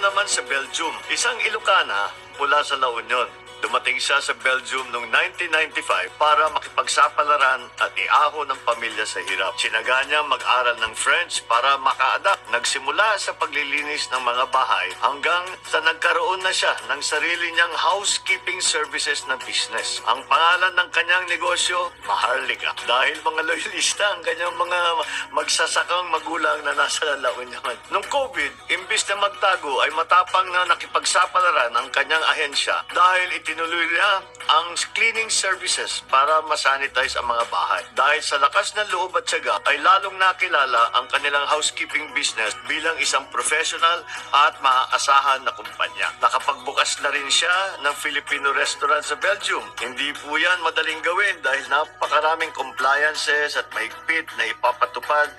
naman sa Belgium, isang Ilocana mula sa La Union. Dumating siya sa Belgium noong 1995 para makipagsapalaran at iaho ng pamilya sa hirap. Sinaga niya mag-aral ng French para maka-adapt. Nagsimula sa paglilinis ng mga bahay hanggang sa nagkaroon na siya ng sarili niyang housekeeping services na business. Ang pangalan ng kanyang negosyo, Maharlika. Dahil mga loyalista ang kanyang mga magsasakang magulang na nasa La Union. Nung COVID, imbis na magtago ay matapang na nakipagsapalaran ang kanyang ahensya dahil itinuloy niya ang cleaning services para masanitize ang mga bahay. Dahil sa lakas ng loob at tiyaga ay lalong nakilala ang kanilang housekeeping business bilang isang professional at maaasahan na kumpanya. Nakapagbukas na rin siya ng Filipino restaurant sa Belgium. Hindi po yan madaling gawin dahil napakaraming compliances at mahigpit na ipapatupad